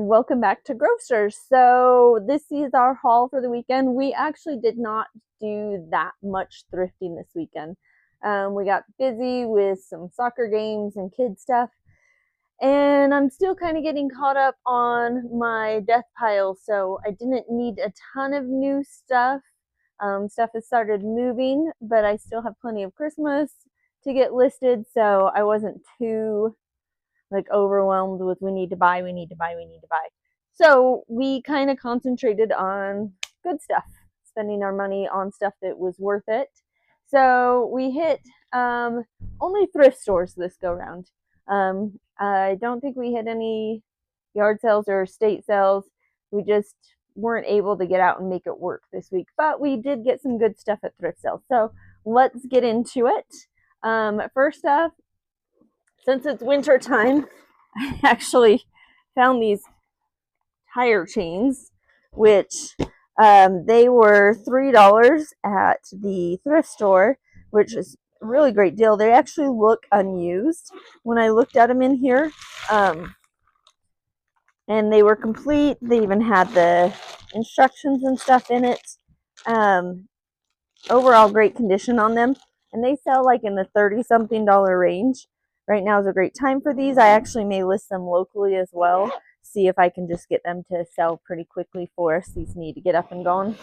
and welcome back to Grovesters. So this is our haul for the weekend. We actually did not do that much thrifting this weekend. We got busy with some soccer games and kid stuff, and I'm still kind of getting caught up on my death pile, so I didn't need a ton of new stuff. Stuff has started moving, but I still have plenty of Christmas to get listed, so I wasn't too overwhelmed with we need to buy. So we kind of concentrated on good stuff, spending our money on stuff that was worth it. So we hit only thrift stores this go round. I don't think we hit any yard sales or estate sales. We just weren't able to get out and make it work this week, but we did get some good stuff at thrift sales. So let's get into it. First off, since it's winter time, I actually found these tire chains, which they were $3 at the thrift store, which is a really great deal. They actually look unused when I looked at them in here, and they were complete. They even had the instructions and stuff in it. Overall great condition on them, and they sell like in the $30-something range. Right now is a great time for these. I actually may list them locally as well, see if I can just get them to sell pretty quickly for us. These need to get up and gone.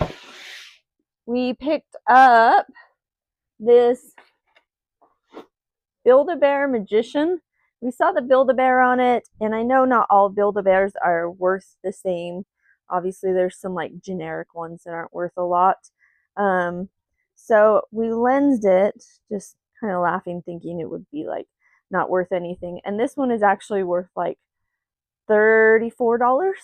We picked up this Build-A-Bear Magician. We saw the Build-A-Bear on it, and I know not all Build-A-Bears are worth the same. Obviously there's some like generic ones that aren't worth a lot. So we lensed it, just kind of laughing, thinking it would be like not worth anything. And this one is actually worth like $34,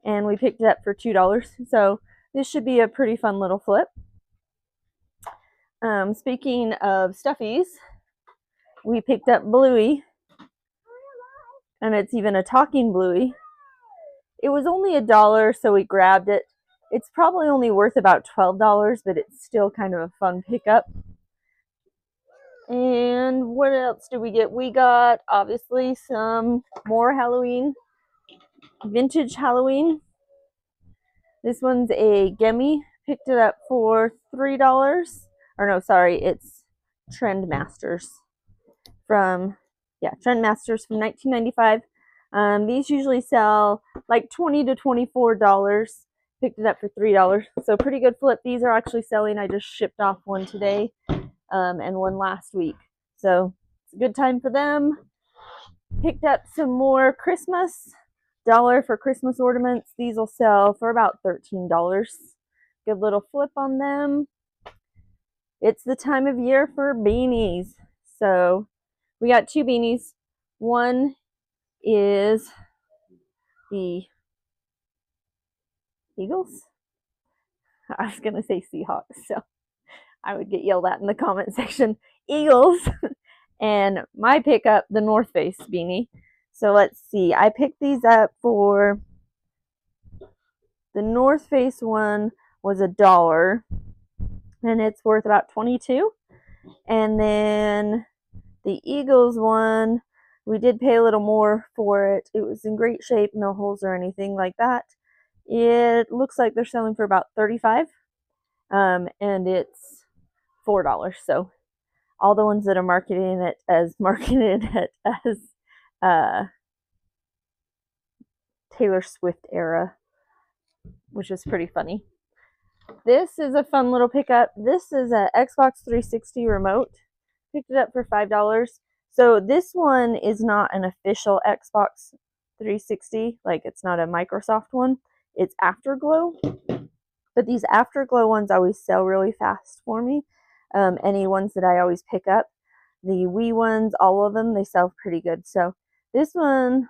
and we picked it up for $2. So this should be a pretty fun little flip. Speaking of stuffies, we picked up Bluey, and it's even a talking Bluey. It was only $1, so we grabbed it. It's probably only worth about $12, but it's still kind of a fun pickup. And what else did we get? We got, obviously, some more Halloween, vintage Halloween. This one's a Gimme. Picked it up for $3. Or no, sorry, it's Trend Masters from 1995. These usually sell like $20 to $24. Picked it up for $3, so pretty good flip. These are actually selling. I just shipped off one today, and one last week, so it's a good time for them. Picked up some more Christmas. $1 for Christmas ornaments. These will sell for about $13. Good little flip on them. It's the time of year for beanies, so we got two beanies. One is the Eagles. I was going to say Seahawks, so I would get yelled at in the comment section. Eagles. And my pickup, the North Face beanie. So let's see. I picked these up for, the North Face one was $1, and it's worth about $22. And then the Eagles one, we did pay a little more for it. It was in great shape, no holes or anything like that. It looks like they're selling for about $35, and it's $4. So all the ones that are marketing it as Taylor Swift era, which is pretty funny. This is a fun little pickup. This is an Xbox 360 remote. Picked it up for $5. So this one is not an official Xbox 360, like it's not a Microsoft one. It's Afterglow, but these Afterglow ones always sell really fast for me. Any ones that I always pick up, the Wii ones, all of them, they sell pretty good. So this one,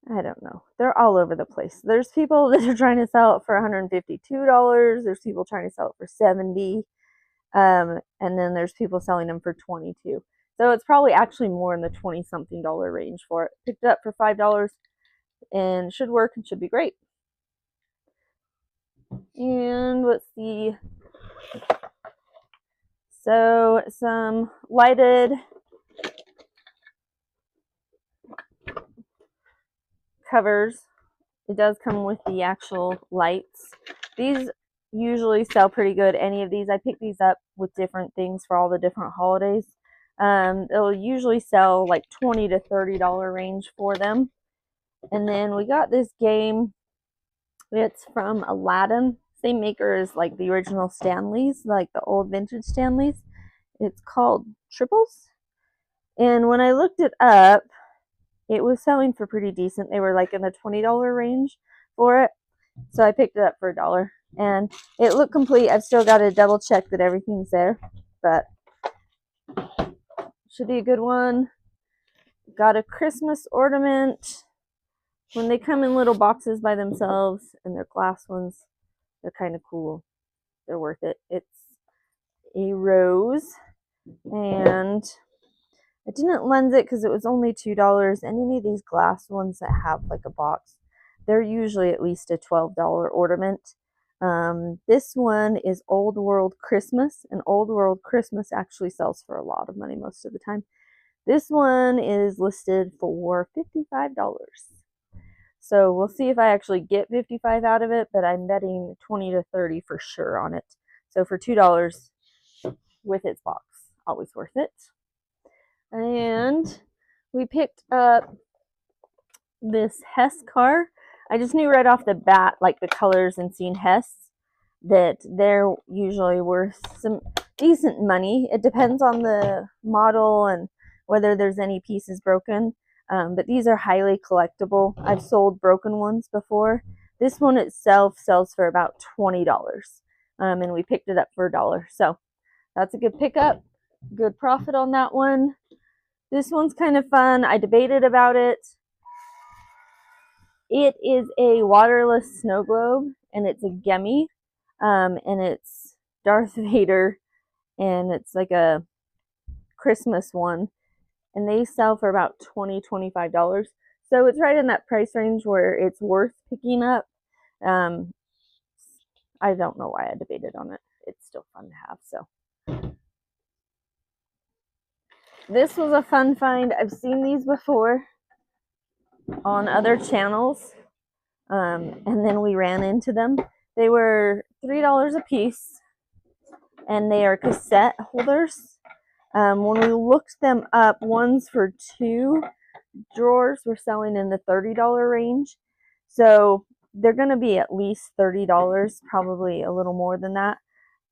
I don't know. They're all over the place. There's people that are trying to sell it for $152. There's people trying to sell it for $70. And then there's people selling them for $22. So it's probably actually more in the $20-something range for it. Picked it up for $5. And should work and should be great. And let's see. So some lighted covers. It does come with the actual lights. These usually sell pretty good. Any of these, I picked these up with different things for all the different holidays. It'll usually sell like $20 to $30 range for them. And then we got this game. It's from Aladdin. Same maker as like the original Stanleys, like the old vintage Stanleys. It's called Triples. And when I looked it up, it was selling for pretty decent. They were like in the $20 range for it. So I picked it up for $1. And it looked complete. I've still got to double check that everything's there. But should be a good one. Got a Christmas ornament. When they come in little boxes by themselves and they're glass ones, they're kind of cool. They're worth it. It's a rose. And I didn't lens it because it was only $2. And any of these glass ones that have like a box, they're usually at least a $12 ornament. This one is Old World Christmas, and Old World Christmas actually sells for a lot of money most of the time. This one is listed for $55. So we'll see if I actually get 55 out of it, but I'm betting 20 to 30 for sure on it. So for $2 with its box, always worth it. And we picked up this Hess car. I just knew right off the bat, like the colors and seeing Hess, that they're usually worth some decent money. It depends on the model and whether there's any pieces broken. But these are highly collectible. I've sold broken ones before. This one itself sells for about $20. And we picked it up for $1. So that's a good pickup. Good profit on that one. This one's kind of fun. I debated about it. It is a waterless snow globe, and it's a Gemi, and it's Darth Vader, and it's like a Christmas one, and they sell for about $20, $25. So it's right in that price range where it's worth picking up. I don't know why I debated on it. It's still fun to have. So this was a fun find. I've seen these before on other channels, and then we ran into them. They were $3 a piece, and they are cassette holders. When we looked them up, ones for 2 drawers were selling in the $30 range. So they're going to be at least $30, probably a little more than that.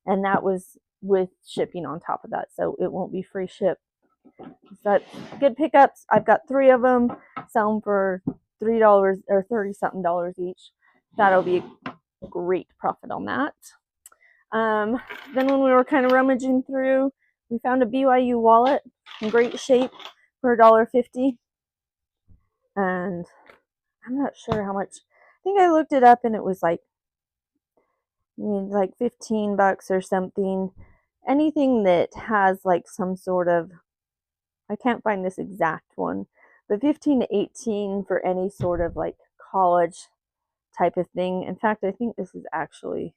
And that was with shipping on top of that. So it won't be free ship. But good pickups. I've got 3 of them. Sell them for $3 or $30-something each. That'll be a great profit on that. Then when we were kind of rummaging through, we found a BYU wallet in great shape for $1.50. And I'm not sure how much. I think I looked it up and it was like 15 bucks or something. Anything that has like some sort of, I can't find this exact one, but 15 to 18 for any sort of like college type of thing. In fact, I think this is actually,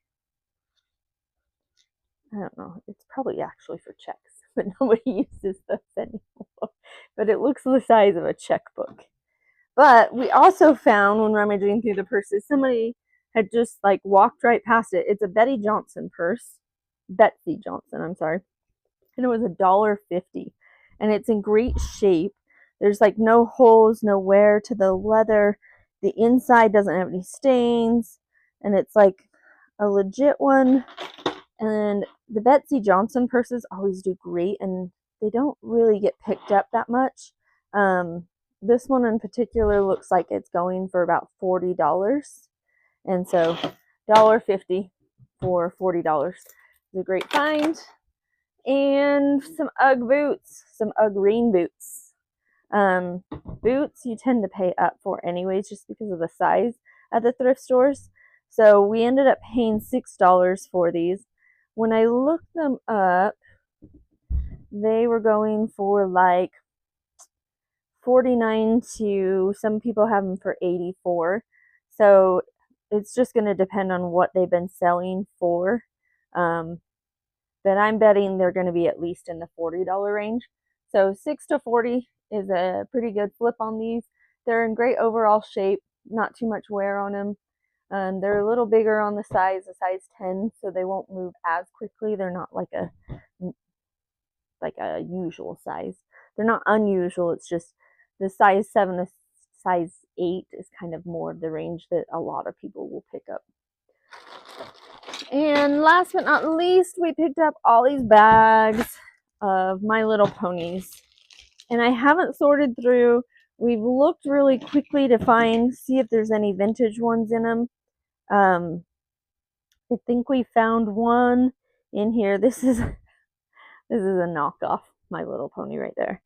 I don't know, it's probably actually for checks, but nobody uses those anymore. But it looks the size of a checkbook. But we also found when rummaging through the purses, somebody had just like walked right past it. It's a Betsy Johnson purse. Betsy Johnson, I'm sorry. And it was $1.50. And it's in great shape. There's like no holes, no wear to the leather. The inside doesn't have any stains. And it's like a legit one. And the Betsy Johnson purses always do great. And they don't really get picked up that much. This one in particular looks like it's going for about $40. And so $1.50 for $40 is a great find. And some UGG boots, some UGG rain boots. Boots you tend to pay up for anyways just because of the size at the thrift stores. So we ended up paying $6 for these. When I looked them up, they were going for like 49 to some people have them for 84. So it's just going to depend on what they've been selling for. But I'm betting they're going to be at least in the $40 range. So 6 to 40 is a pretty good flip on these. They're in great overall shape. not too much wear on them. They're a little bigger on the size, a size 10, so they won't move as quickly. They're not like a usual size. They're not unusual. It's just the size 7 to size 8 is kind of more of the range that a lot of people will pick up. And last but not least, we picked up all these bags of My Little Ponies. And I haven't sorted through. We've looked really quickly to see if there's any vintage ones in them. I think we found one in here. This is a knockoff My Little Pony right there.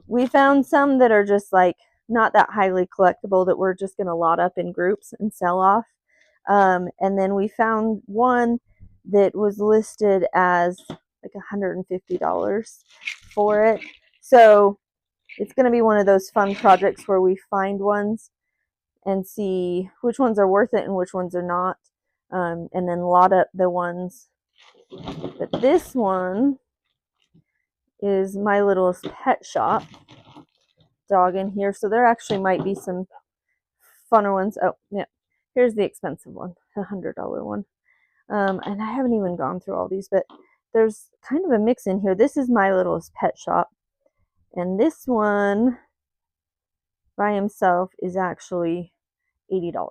We found some that are just like not that highly collectible that we're just going to lot up in groups and sell off. And then we found one that was listed as like $150 for it. So it's going to be one of those fun projects where we find ones and see which ones are worth it and which ones are not. And then lot up the ones. But this one is My Littlest Pet Shop dog in here. So there actually might be some funner ones. Oh, yeah. Here's the expensive one, the $100 one. And I haven't even gone through all these, but there's kind of a mix in here. This is My Littlest Pet Shop. And this one by himself is actually $80.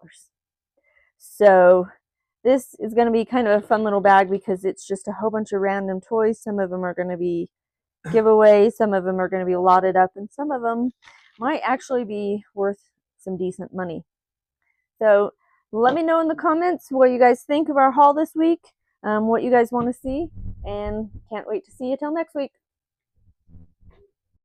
So this is going to be kind of a fun little bag because it's just a whole bunch of random toys. Some of them are going to be giveaways, some of them are going to be lotted up, and some of them might actually be worth some decent money. So let me know in the comments what you guys think of our haul this week, what you guys want to see, and can't wait to see you till next week.